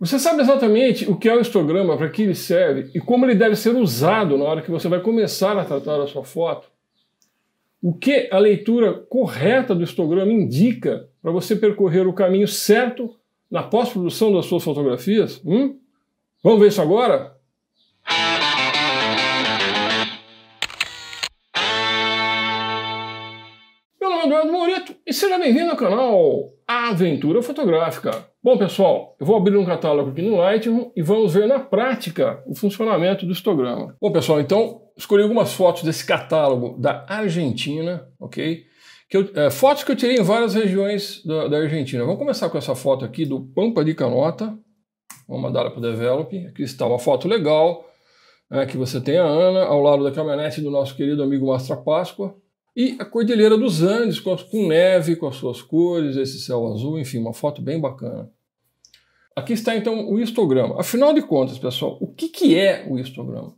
Você sabe exatamente o que é o histograma, para que ele serve e como ele deve ser usado na hora que você vai começar a tratar a sua foto? O que a leitura correta do histograma indica para você percorrer o caminho certo na pós-produção das suas fotografias? Vamos ver isso agora? Meu nome é Eduardo Moreto e seja bem-vindo ao canal Aventura Fotográfica. Bom, pessoal, eu vou abrir um catálogo aqui no Lightroom e vamos ver na prática o funcionamento do histograma. Bom, pessoal, então escolhi algumas fotos desse catálogo da Argentina, ok? Fotos que eu tirei em várias regiões da Argentina. Vamos começar com essa foto aqui do Pampa de Canota. Vamos mandar ela para o Develop. Aqui está uma foto legal, que você tem a Ana ao lado da caminhonete do nosso querido amigo Mastra Páscoa. E a Cordilheira dos Andes, com neve, com as suas cores, esse céu azul, enfim, uma foto bem bacana. Aqui está então o histograma. Afinal de contas, pessoal, o que é o histograma?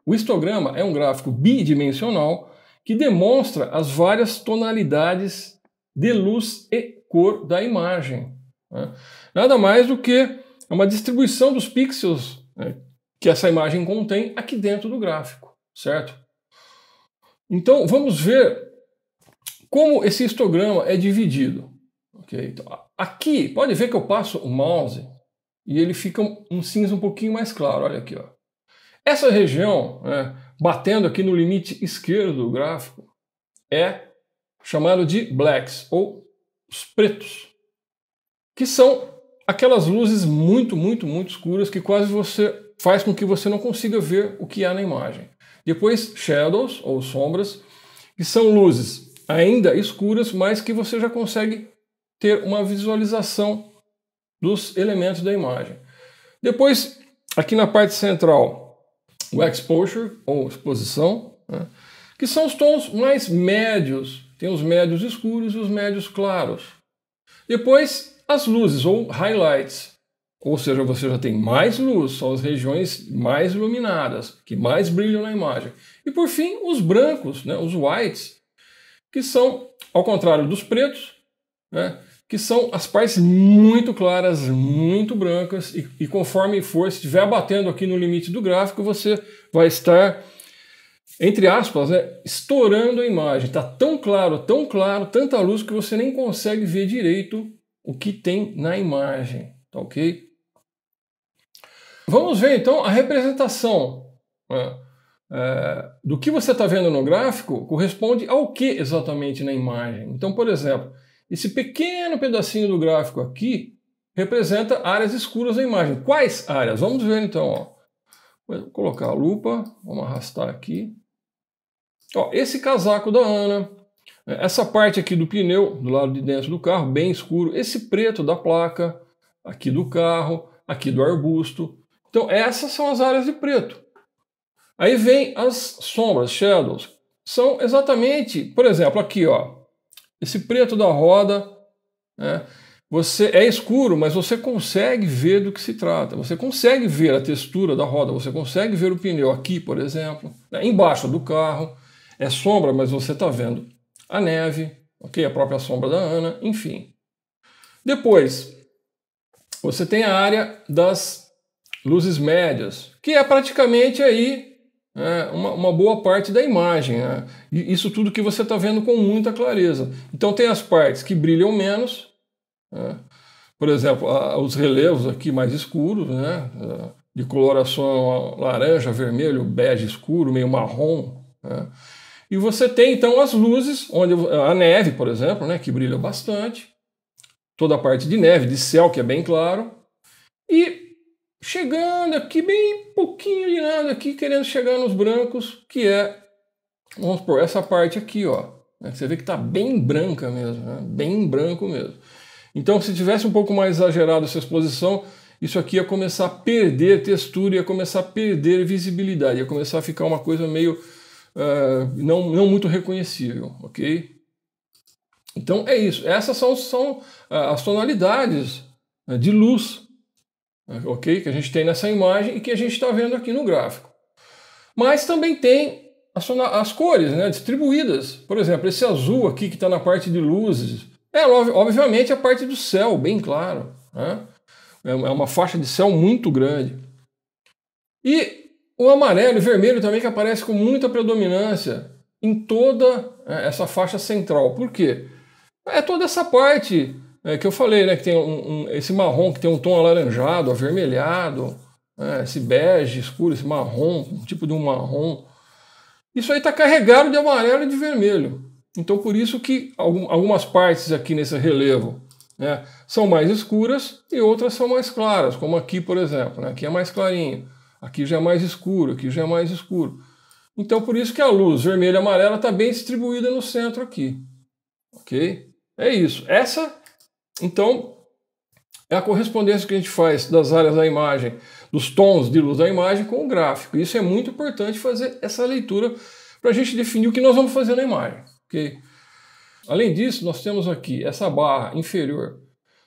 O histograma é um gráfico bidimensional que demonstra as várias tonalidades de luz e cor da imagem. Nada mais do que uma distribuição dos pixels que essa imagem contém aqui dentro do gráfico, certo? Então, vamos ver como esse histograma é dividido. Okay? Então, aqui, pode ver que eu passo o mouse e ele fica um cinza um pouquinho mais claro. Olha aqui, ó. Essa região, batendo aqui no limite esquerdo do gráfico, é chamado de blacks, ou os pretos, que são aquelas luzes muito escuras que quase faz com que você não consiga ver o que há na imagem. Depois, shadows, ou sombras, que são luzes ainda escuras, mas que você já consegue ter uma visualização dos elementos da imagem. Depois, aqui na parte central, o exposure, ou exposição, que são os tons mais médios. Tem os médios escuros e os médios claros. Depois, as luzes, ou highlights. Ou seja, você já tem mais luz, são as regiões mais iluminadas, que mais brilham na imagem. E por fim, os brancos, os whites, que são, ao contrário dos pretos, que são as partes muito claras, muito brancas, e conforme for, se estiver batendo aqui no limite do gráfico, você vai estar, entre aspas, estourando a imagem. Está tão claro, tanta luz que você nem consegue ver direito o que tem na imagem, tá ok? Vamos ver então a representação do que você está vendo no gráfico corresponde ao que exatamente na imagem. Então, por exemplo, esse pequeno pedacinho do gráfico aqui representa áreas escuras da imagem. Quais áreas? Vamos ver então. Ó. Vou colocar a lupa, vamos arrastar aqui. Ó, esse casaco da Ana, essa parte aqui do pneu, do lado de dentro do carro, bem escuro, esse preto da placa, aqui do carro, aqui do arbusto. Então essas são as áreas de preto. Aí vem as sombras, shadows. São exatamente, por exemplo, aqui, ó, esse preto da roda, você é escuro, mas você consegue ver do que se trata. Você consegue ver a textura da roda, você consegue ver o pneu aqui, por exemplo, embaixo do carro. É sombra, mas você está vendo a neve, ok? A própria sombra da Ana, enfim. Depois, você tem a área das luzes médias, que é praticamente aí uma boa parte da imagem. E isso tudo que você está vendo com muita clareza. Então tem as partes que brilham menos, por exemplo, os relevos aqui mais escuros, de coloração laranja, vermelho, bege escuro, meio marrom. E você tem então as luzes, onde a neve, por exemplo, que brilha bastante, toda a parte de neve, de céu, que é bem claro, e chegando aqui, bem pouquinho de nada aqui, querendo chegar nos brancos, que é, vamos supor, essa parte aqui, ó. Você vê que está bem branca mesmo, bem branco mesmo. Então, se tivesse um pouco mais exagerado essa exposição, isso aqui ia começar a perder textura, ia começar a perder visibilidade, ia começar a ficar uma coisa meio não muito reconhecível, ok? Então é isso. Essas são as tonalidades de luz, ok? Que a gente tem nessa imagem e que a gente está vendo aqui no gráfico. Mas também tem as cores, distribuídas. Por exemplo, esse azul aqui que está na parte de luzes, obviamente a parte do céu, bem claro. É uma faixa de céu muito grande. E o amarelo e vermelho também que aparece com muita predominância em toda essa faixa central. Por quê? É toda essa parte que eu falei, né, que tem esse marrom que tem um tom alaranjado, avermelhado, esse bege escuro, esse marrom, um tipo de um marrom. Isso aí está carregado de amarelo e de vermelho. Então por isso que algumas partes aqui nesse relevo, né, são mais escuras e outras são mais claras, como aqui, por exemplo. Né, aqui é mais clarinho, aqui já é mais escuro, aqui já é mais escuro. Então por isso que a luz vermelha e amarela está bem distribuída no centro aqui. Ok? É isso. Essa, então, é a correspondência que a gente faz das áreas da imagem, dos tons de luz da imagem com o gráfico. Isso é muito importante fazer essa leitura para a gente definir o que nós vamos fazer na imagem. Okay? Além disso, nós temos aqui essa barra inferior,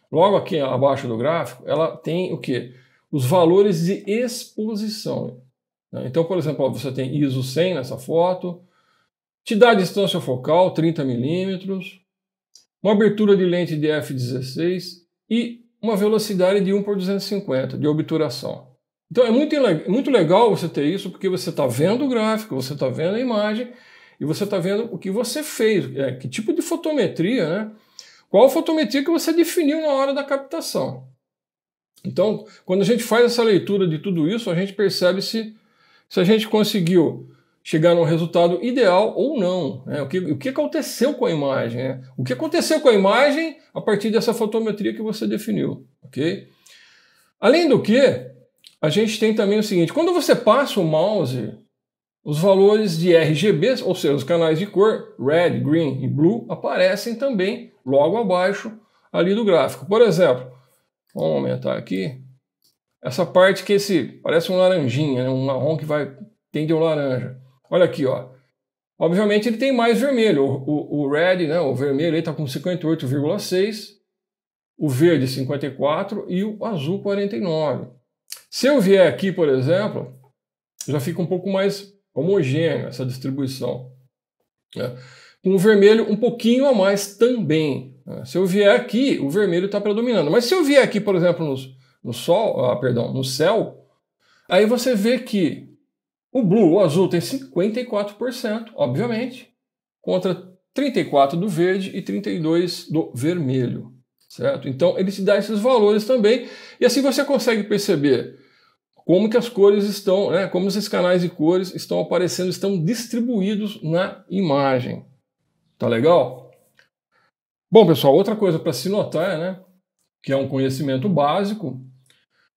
logo aqui abaixo do gráfico, ela tem o quê? Os valores de exposição. Então, por exemplo, ó, você tem ISO 100 nessa foto, te dá a distância focal, 30 milímetros, uma abertura de lente de f16 e uma velocidade de 1/250 de obturação. Então é muito legal você ter isso, porque você está vendo o gráfico, você está vendo a imagem e você está vendo o que você fez, que tipo de fotometria, né? Qual fotometria que você definiu na hora da captação. Então, quando a gente faz essa leitura de tudo isso, a gente percebe se a gente conseguiu chegar num resultado ideal ou não. Né? O que aconteceu com a imagem? Né? O que aconteceu com a imagem a partir dessa fotometria que você definiu. Okay? Além do que, a gente tem também o seguinte, quando você passa o mouse, os valores de RGB, ou seja, os canais de cor, red, green e blue, aparecem também logo abaixo ali do gráfico. Por exemplo, vamos aumentar aqui, essa parte que parece um laranjinha, né? Um marrom que tende ao laranja. Olha aqui, ó. Obviamente ele tem mais vermelho. O red, né, o vermelho está com 58,6, o verde 54 e o azul 49. Se eu vier aqui, por exemplo, já fica um pouco mais homogêneo essa distribuição. Né? Com o vermelho um pouquinho a mais também. Né? Se eu vier aqui, o vermelho está predominando. Mas se eu vier aqui, por exemplo, no céu, aí você vê que o azul tem 54%, obviamente, contra 34% do verde e 32% do vermelho, certo? Então ele te dá esses valores também, e assim você consegue perceber como que as cores estão, né, como esses canais de cores estão aparecendo, estão distribuídos na imagem. Tá legal? Bom, pessoal, outra coisa para se notar, né, que é um conhecimento básico,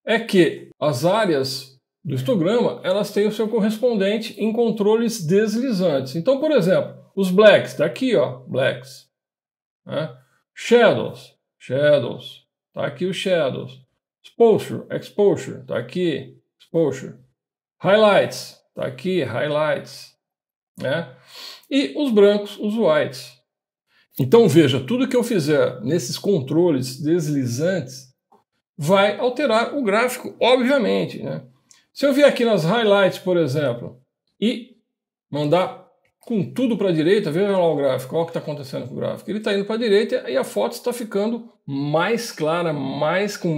é que as áreas do histograma, elas têm o seu correspondente em controles deslizantes. Então, por exemplo, os blacks, tá aqui, ó, blacks. Né? Shadows, tá aqui os shadows. Exposure, tá aqui, exposure. Highlights, tá aqui, highlights. Né? E os brancos, os whites. Então, veja, tudo que eu fizer nesses controles deslizantes vai alterar o gráfico, obviamente, né? Se eu vier aqui nas highlights, por exemplo, e mandar com tudo para a direita, veja lá o gráfico, olha o que está acontecendo com o gráfico. Ele está indo para a direita e a foto está ficando mais clara, com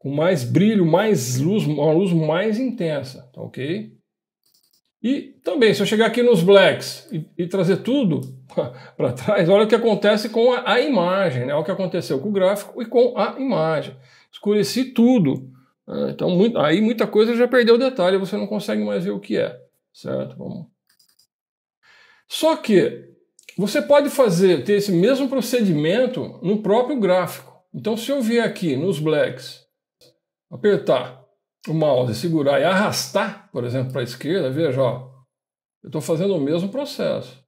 mais brilho, mais luz, uma luz mais intensa, tá ok? E também, se eu chegar aqui nos blacks e trazer tudo para trás, olha o que acontece com a imagem, né? Olha o que aconteceu com o gráfico e com a imagem. Escureci tudo. Então, aí muita coisa já perdeu o detalhe, você não consegue mais ver o que é, certo? Vamos. Só que você pode ter esse mesmo procedimento no próprio gráfico. Então, se eu vier aqui nos blacks, apertar o mouse, segurar e arrastar, por exemplo, para a esquerda, veja, ó, eu estou fazendo o mesmo processo.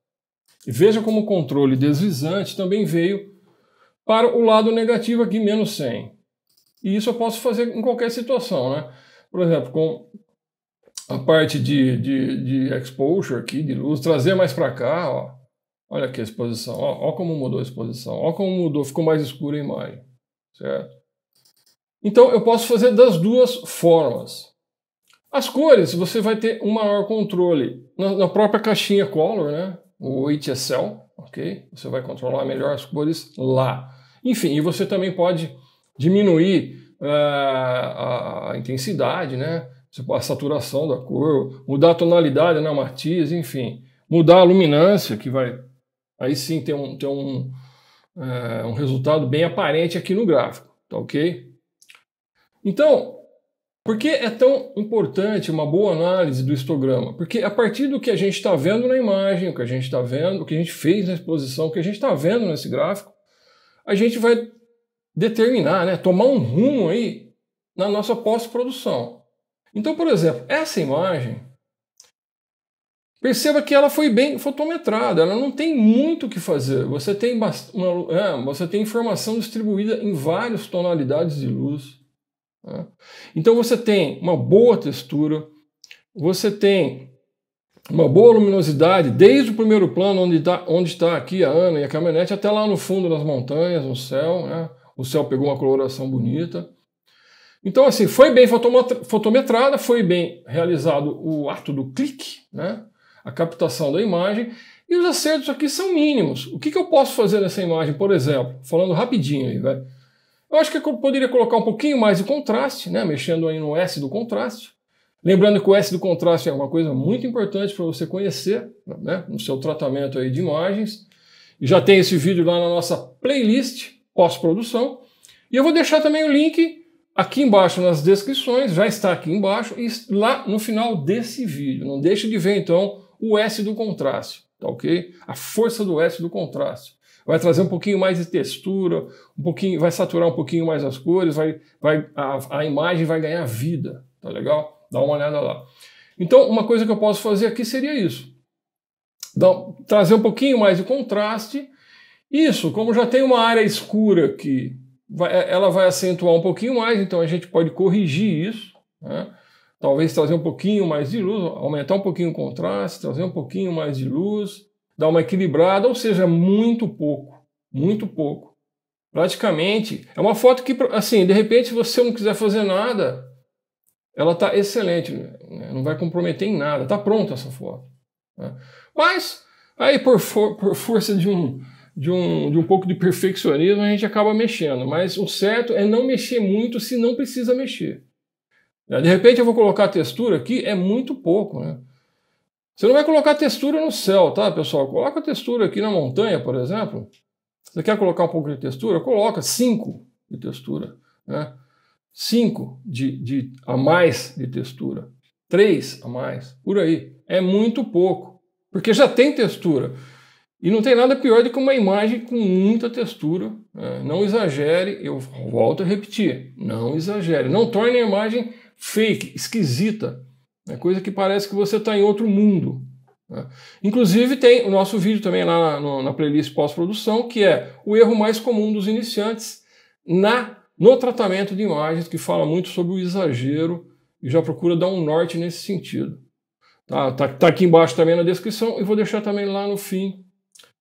E veja como o controle deslizante também veio para o lado negativo aqui, menos 100. E isso eu posso fazer em qualquer situação, né? Por exemplo, com a parte de exposure aqui, de luz, trazer mais para cá, ó. Olha aqui a exposição, ó como mudou a exposição, ó como mudou, ficou mais escura a imagem, certo? Então eu posso fazer das duas formas. As cores, você vai ter um maior controle na própria caixinha Color, né? O HSL, ok? Você vai controlar melhor as cores lá. Enfim, e você também pode diminuir a intensidade, né? A saturação da cor, mudar a tonalidade na matiz, enfim, mudar a luminância, que vai aí sim ter um resultado bem aparente aqui no gráfico, tá ok? Então, por que é tão importante uma boa análise do histograma? Porque a partir do que a gente está vendo na imagem, o que a gente está vendo, o que a gente fez na exposição, o que a gente está vendo nesse gráfico, a gente vai determinar, né, tomar um rumo aí na nossa pós-produção. Então, por exemplo, essa imagem, perceba que ela foi bem fotometrada, ela não tem muito o que fazer. Você tem informação distribuída em várias tonalidades de luz. Então você tem uma boa textura, você tem uma boa luminosidade, desde o primeiro plano, onde está aqui a Ana e a caminhonete, até lá no fundo das montanhas, no céu, né? O céu pegou uma coloração bonita. Então, assim, foi bem fotometrada, foi bem realizado o ato do clique, né? A captação da imagem, e os acertos aqui são mínimos. O que eu posso fazer nessa imagem, por exemplo? Falando rapidinho aí, velho. Eu acho que eu poderia colocar um pouquinho mais de contraste, né? Mexendo aí no S do contraste. Lembrando que o S do contraste é uma coisa muito importante para você conhecer, né? No seu tratamento aí de imagens. E já tem esse vídeo lá na nossa playlist pós-produção. E eu vou deixar também o link aqui embaixo nas descrições, já está aqui embaixo, e lá no final desse vídeo. Não deixe de ver então o S do contraste, tá ok? A força do S do contraste. Vai trazer um pouquinho mais de textura, vai saturar um pouquinho mais as cores, a imagem vai ganhar vida, tá legal? Dá uma olhada lá. Então, uma coisa que eu posso fazer aqui seria isso. Trazer um pouquinho mais de contraste. Isso, como já tem uma área escura aqui, ela vai acentuar um pouquinho mais, então a gente pode corrigir isso, né? Talvez trazer um pouquinho mais de luz, aumentar um pouquinho o contraste, trazer um pouquinho mais de luz, dar uma equilibrada, ou seja, muito pouco, muito pouco. Praticamente, é uma foto que, assim, de repente, se você não quiser fazer nada, ela está excelente, né? Não vai comprometer em nada, está pronta essa foto, né? Mas, aí por força de um pouco de perfeccionismo, a gente acaba mexendo, mas o certo é não mexer muito se não precisa mexer. De repente eu vou colocar a textura aqui, é muito pouco, né? Você não vai colocar textura no céu, tá, pessoal? Coloca a textura aqui na montanha, por exemplo. Você quer colocar um pouco de textura? Coloca 5 de textura, né? 5 a mais de textura. 3 a mais, por aí. É muito pouco, porque já tem textura. E não tem nada pior do que uma imagem com muita textura, né? Não exagere, eu volto a repetir, não exagere. Não torne a imagem fake, esquisita. É coisa que parece que você está em outro mundo, né? Inclusive tem o nosso vídeo também lá na playlist pós-produção, que é o erro mais comum dos iniciantes no tratamento de imagens, que fala muito sobre o exagero e já procura dar um norte nesse sentido. Tá aqui embaixo também na descrição e vou deixar também lá no fim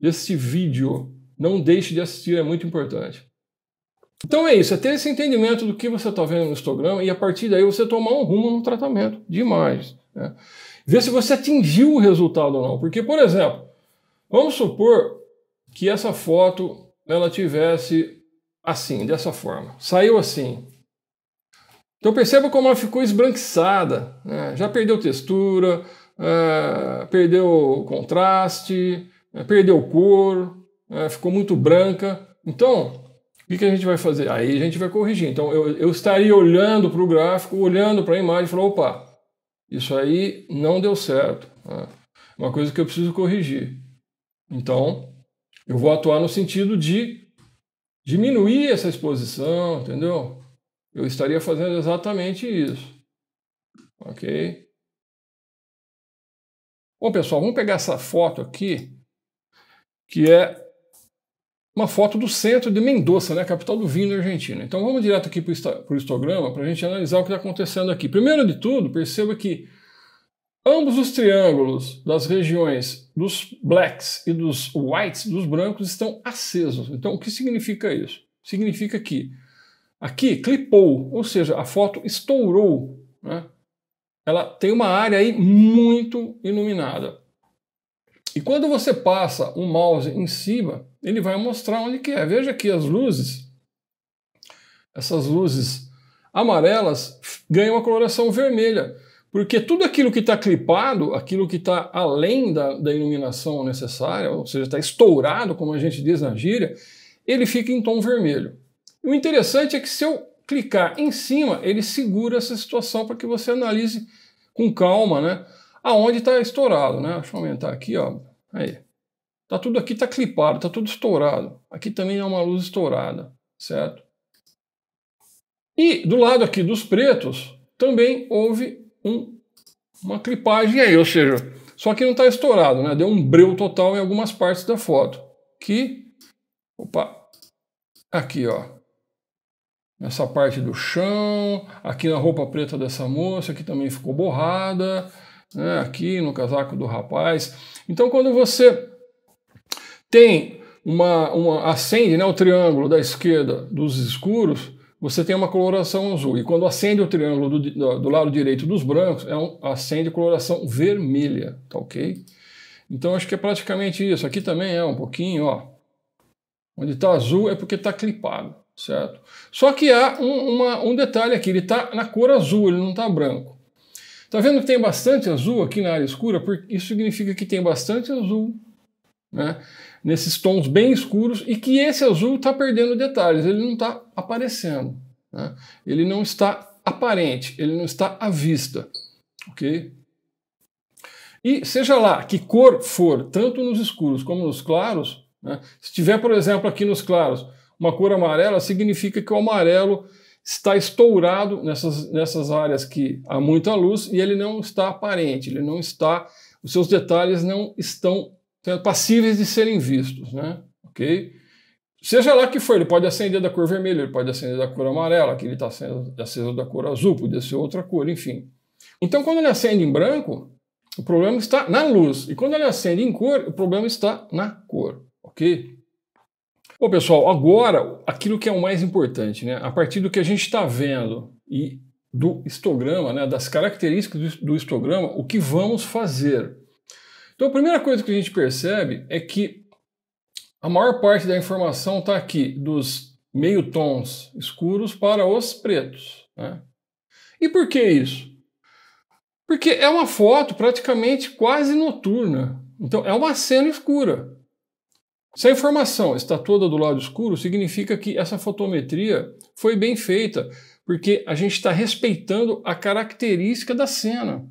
desse vídeo. Não deixe de assistir, é muito importante. Então é isso, é ter esse entendimento do que você está vendo no histograma e a partir daí você tomar um rumo no tratamento de imagens, né? Ver se você atingiu o resultado ou não. Porque, por exemplo, vamos supor que essa foto ela tivesse assim, dessa forma. Saiu assim. Então perceba como ela ficou esbranquiçada, né? Já perdeu textura, perdeu contraste, perdeu cor, ficou muito branca. Então, o que a gente vai fazer? Aí a gente vai corrigir. Então eu estaria olhando para o gráfico, olhando para a imagem e falar, opa, isso aí não deu certo, né? Uma coisa que eu preciso corrigir. Então, eu vou atuar no sentido de diminuir essa exposição, entendeu? Eu estaria fazendo exatamente isso. Ok? Bom, pessoal, vamos pegar essa foto aqui, que é uma foto do centro de Mendoza, né, capital do vinho da Argentina. Então vamos direto aqui para o histograma para a gente analisar o que está acontecendo aqui. Primeiro de tudo, perceba que ambos os triângulos das regiões dos blacks e dos whites, dos brancos, estão acesos. Então o que significa isso? Significa que aqui clipou, ou seja, a foto estourou, né? Ela tem uma área aí muito iluminada. E quando você passa o mouse em cima, ele vai mostrar onde que é. Veja aqui as luzes. essas luzes amarelas ganham uma coloração vermelha, porque tudo aquilo que está clipado, aquilo que está além da iluminação necessária, ou seja, está estourado, como a gente diz na gíria, ele fica em tom vermelho. E o interessante é que se eu clicar em cima, ele segura essa situação para que você analise com calma, né, aonde está estourado, né? Deixa eu aumentar aqui, ó. Aí. Tá tudo aqui, tá clipado, tá tudo estourado. Aqui também é uma luz estourada, certo? E do lado aqui dos pretos, também houve uma clipagem aí, ou seja, só que não está estourado, né? Deu um breu total em algumas partes da foto. Aqui, ó. Nessa parte do chão, aqui na roupa preta dessa moça, que também ficou borrada, né? Aqui no casaco do rapaz. Então, quando você tem acende, né, o triângulo da esquerda dos escuros, você tem uma coloração azul. E quando acende o triângulo do lado direito dos brancos, acende coloração vermelha, tá ok? Então acho que é praticamente isso. Aqui também é um pouquinho, ó. Onde está azul é porque está clipado, certo? Só que há um detalhe aqui, ele está na cor azul, ele não está branco. Tá vendo que tem bastante azul aqui na área escura? Porque isso significa que tem bastante azul, né, nesses tons bem escuros, e que esse azul está perdendo detalhes, ele não está aparecendo, né? Ele não está aparente, ele não está à vista, ok? E seja lá que cor for, tanto nos escuros como nos claros, né, se tiver, por exemplo, aqui nos claros, uma cor amarela, significa que o amarelo está estourado nessas áreas que há muita luz e ele não está aparente, ele não está, os seus detalhes não estão passíveis de serem vistos, né? Ok? Seja lá que for, ele pode acender da cor vermelha, ele pode acender da cor amarela, aqui ele está aceso da cor azul, podia ser outra cor, enfim. Então, quando ele acende em branco, o problema está na luz. E quando ele acende em cor, o problema está na cor, ok? Bom, pessoal, agora, aquilo que é o mais importante, né? A partir do que a gente está vendo e do histograma, né? Das características do histograma, o que vamos fazer? Então a primeira coisa que a gente percebe é que a maior parte da informação está aqui, dos meio tons escuros para os pretos, né? E por que isso? Porque é uma foto praticamente quase noturna. Então é uma cena escura. Se a informação está toda do lado escuro, significa que essa fotometria foi bem feita, porque a gente está respeitando a característica da cena,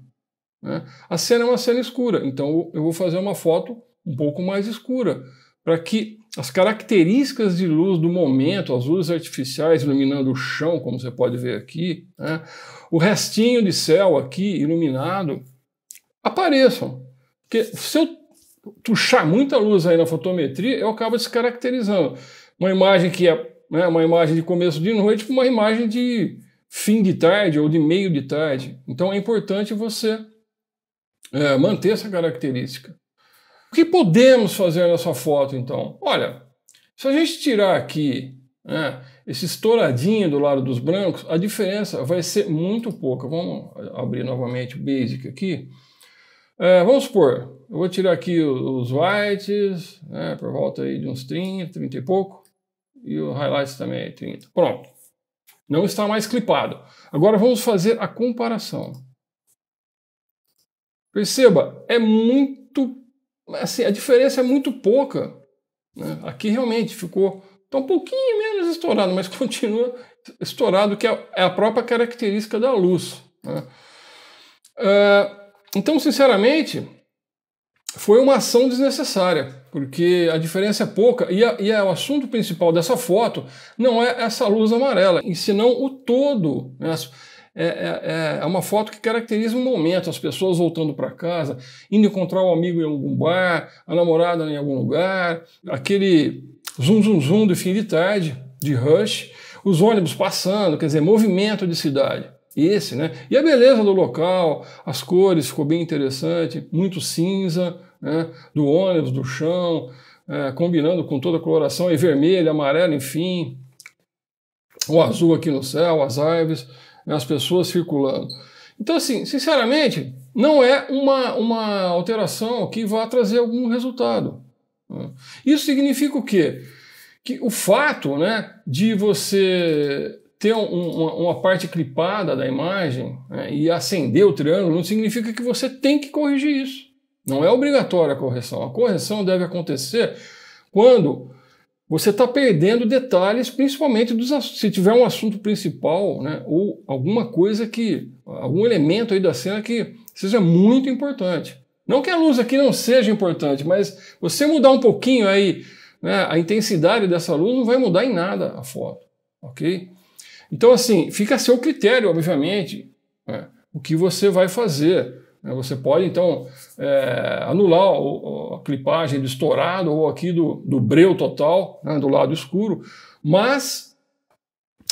né? A cena é uma cena escura, então eu vou fazer uma foto um pouco mais escura, para que as características de luz do momento, as luzes artificiais iluminando o chão, como você pode ver aqui, né, o restinho de céu aqui iluminado, apareçam. Porque se eu puxar muita luz aí na fotometria, eu acabo descaracterizando uma imagem que é, né, uma imagem de começo de noite com uma imagem de fim de tarde ou de meio de tarde. Então é importante você manter essa característica. O que podemos fazer nessa foto, então? Olha, se a gente tirar aqui, né, esse estouradinho do lado dos brancos, a diferença vai ser muito pouca. Vamos abrir novamente o Basic aqui. Vamos supor, eu vou tirar aqui os whites, né, por volta aí de uns 30 e pouco, e o highlights também 30. Pronto. Não está mais clipado. Agora vamos fazer a comparação. Perceba, é muito, assim, a diferença é muito pouca, né? Aqui realmente ficou tá um pouquinho menos estourado, mas continua estourado, que é a própria característica da luz, né? Então, sinceramente, foi uma ação desnecessária, porque a diferença é pouca e o assunto principal dessa foto não é essa luz amarela, e senão o todo, né? É uma foto que caracteriza um momento, as pessoas voltando para casa, indo encontrar um amigo em algum bar, a namorada em algum lugar, aquele zum zum zum do fim de tarde, de rush, os ônibus passando, quer dizer, movimento de cidade. Esse, né? E a beleza do local, as cores, ficou bem interessante, muito cinza, né? Do ônibus, do chão, combinando com toda a coloração, e vermelho, amarelo, enfim, o azul aqui no céu, as árvores, as pessoas circulando. Então, assim, sinceramente, não é uma alteração que vá trazer algum resultado. Isso significa o quê? Que o fato, né, de você ter uma parte clipada da imagem, né, e acender o triângulo não significa que você tem que corrigir isso. Não é obrigatória a correção. A correção deve acontecer quando você está perdendo detalhes, principalmente se tiver um assunto principal, né, ou alguma coisa algum elemento aí da cena que seja muito importante. Não que a luz aqui não seja importante, mas você mudar um pouquinho aí, né, a intensidade dessa luz não vai mudar em nada a foto, ok? Então, assim, fica a seu critério, obviamente, né, o que você vai fazer. Você pode, então, anular a clipagem do estourado ou aqui do breu total, né, do lado escuro, mas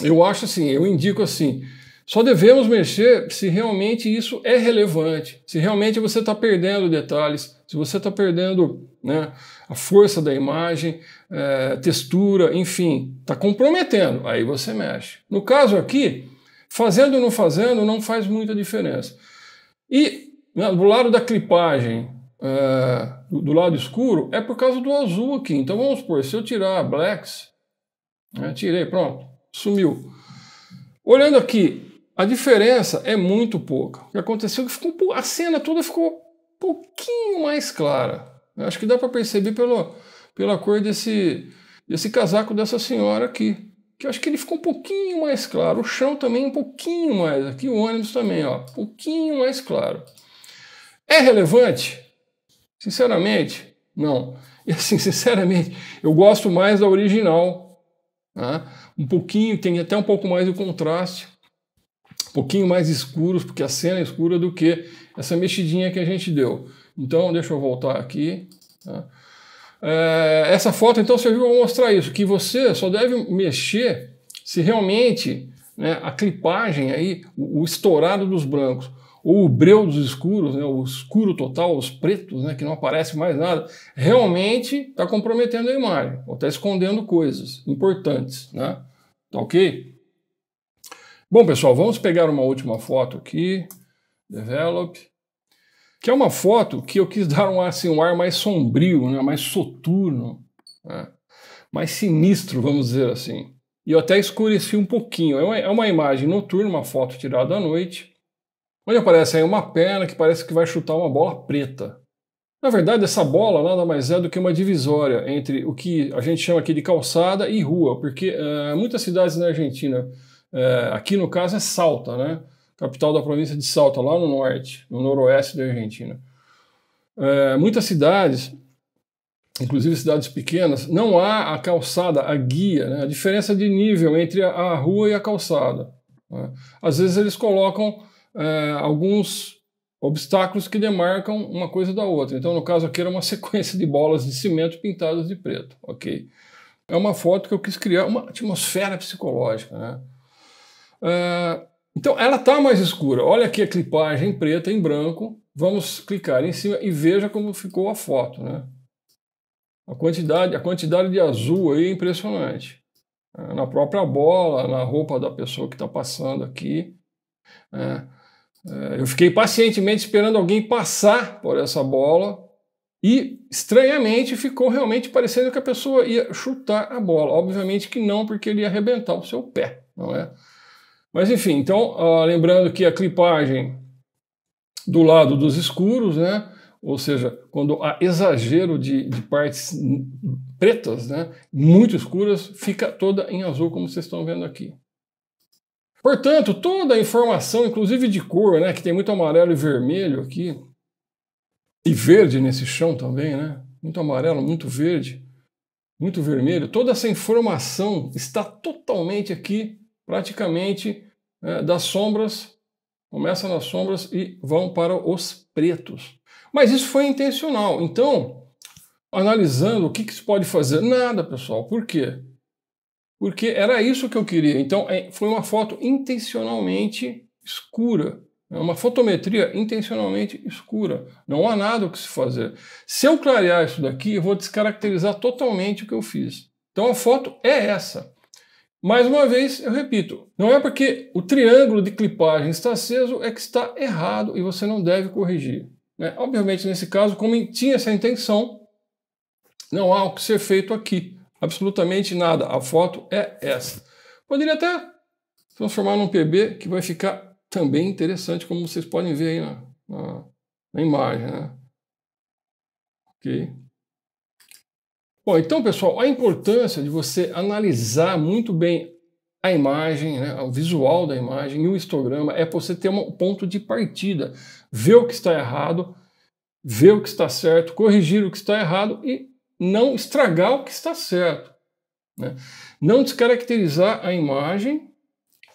eu acho assim, eu indico assim, só devemos mexer se realmente isso é relevante, se realmente você está perdendo detalhes, se você está perdendo, né, a força da imagem, textura, enfim, está comprometendo, aí você mexe. No caso aqui, fazendo ou não fazendo não faz muita diferença. E do lado da clipagem, do lado escuro, é por causa do azul aqui. Então vamos supor, se eu tirar blacks, tirei, pronto, sumiu. Olhando aqui, a diferença é muito pouca. O que aconteceu é que a cena toda ficou um pouquinho mais clara. Eu acho que dá para perceber pela cor desse casaco dessa senhora aqui. Que eu acho que ele ficou um pouquinho mais claro. O chão também um pouquinho mais. Aqui o ônibus também, ó, um pouquinho mais claro. É relevante? Sinceramente, não. E assim, sinceramente, eu gosto mais da original. Tá? Um pouquinho, tem até um pouco mais de contraste. Um pouquinho mais escuros, porque a cena é escura do que essa mexidinha que a gente deu. Então, deixa eu voltar aqui. Tá? Essa foto, então, serviu para mostrar isso, que você só deve mexer se realmente, né, a clipagem aí, o estourado dos brancos, ou o breu dos escuros, né, o escuro total, os pretos, né, que não aparece mais nada, realmente está comprometendo a imagem, ou está escondendo coisas importantes, né? Tá ok? Bom, pessoal, vamos pegar uma última foto aqui, Develop, que é uma foto que eu quis dar um ar mais sombrio, né, mais soturno, né, mais sinistro, vamos dizer assim. E eu até escureci um pouquinho. É uma imagem noturna, uma foto tirada à noite, onde aparece aí uma perna que parece que vai chutar uma bola preta. Na verdade, essa bola nada mais é do que uma divisória entre o que a gente chama aqui de calçada e rua, porque muitas cidades na Argentina, aqui no caso é Salta, né? Capital da província de Salta, lá no norte, no noroeste da Argentina. Muitas cidades, inclusive cidades pequenas, não há a calçada, a guia, né? A diferença de nível entre a rua e a calçada. Né? Às vezes eles colocam alguns obstáculos que demarcam uma coisa da outra. Então, no caso aqui, era uma sequência de bolas de cimento pintadas de preto. Ok? É uma foto que eu quis criar uma atmosfera psicológica. Né? Então, ela está mais escura. Olha aqui a clipagem preta em branco. Vamos clicar em cima e veja como ficou a foto. Né? A quantidade de azul aí é impressionante. Na própria bola, na roupa da pessoa que está passando aqui. Eu fiquei pacientemente esperando alguém passar por essa bola e, estranhamente, ficou realmente parecendo que a pessoa ia chutar a bola. Obviamente que não, porque ele ia arrebentar o seu pé, não é? Mas, enfim, então, lembrando que a clipagem do lado dos escuros, né? Ou seja, quando há exagero de partes pretas, né? Muito escuras, fica toda em azul, como vocês estão vendo aqui. Portanto, toda a informação, inclusive de cor, né, que tem muito amarelo e vermelho aqui, e verde nesse chão também, né? Muito amarelo, muito verde, muito vermelho. Toda essa informação está totalmente aqui, praticamente, das sombras, começa nas sombras e vão para os pretos. Mas isso foi intencional. Então, analisando o que se pode fazer? Nada, pessoal. Por quê? Porque era isso que eu queria. Então, foi uma foto intencionalmente escura. É uma fotometria intencionalmente escura. Não há nada o que se fazer. Se eu clarear isso daqui, eu vou descaracterizar totalmente o que eu fiz. Então, a foto é essa. Mais uma vez, eu repito, não é porque o triângulo de clipagem está aceso é que está errado e você não deve corrigir. Né? Obviamente, nesse caso, como tinha essa intenção, não há o que ser feito aqui. Absolutamente nada. A foto é essa. Poderia até transformar num PB que vai ficar também interessante, como vocês podem ver aí na imagem, né? Ok. Bom, então, pessoal, a importância de você analisar muito bem a imagem, né, o visual da imagem e o histograma é para você ter um ponto de partida, ver o que está errado, ver o que está certo, corrigir o que está errado e não estragar o que está certo, né? Não descaracterizar a imagem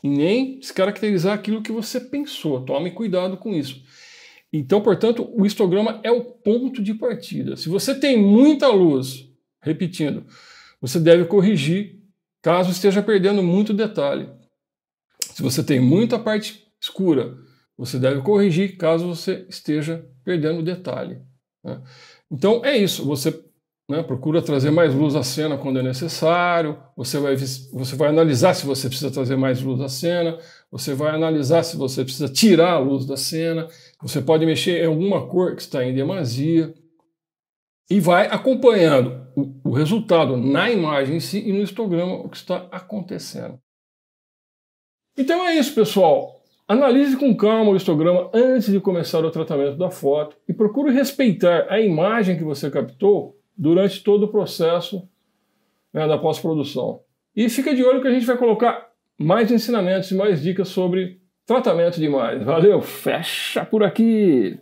e nem descaracterizar aquilo que você pensou. Tome cuidado com isso. Então, portanto, o histograma é o ponto de partida. Se você tem muita luz, repetindo, você deve corrigir caso esteja perdendo muito detalhe. Se você tem muita parte escura, você deve corrigir caso você esteja perdendo detalhe, né? Então é isso, você, né, procura trazer mais luz à cena quando é necessário, você vai analisar se você precisa trazer mais luz à cena, você vai analisar se você precisa tirar a luz da cena, você pode mexer em alguma cor que está em demasia, e vai acompanhando o resultado na imagem em si e no histograma o que está acontecendo. Então é isso, pessoal. Analise com calma o histograma antes de começar o tratamento da foto e procure respeitar a imagem que você captou durante todo o processo, né, da pós-produção. E fica de olho que a gente vai colocar mais ensinamentos e mais dicas sobre tratamento de imagem. Valeu, fecha por aqui!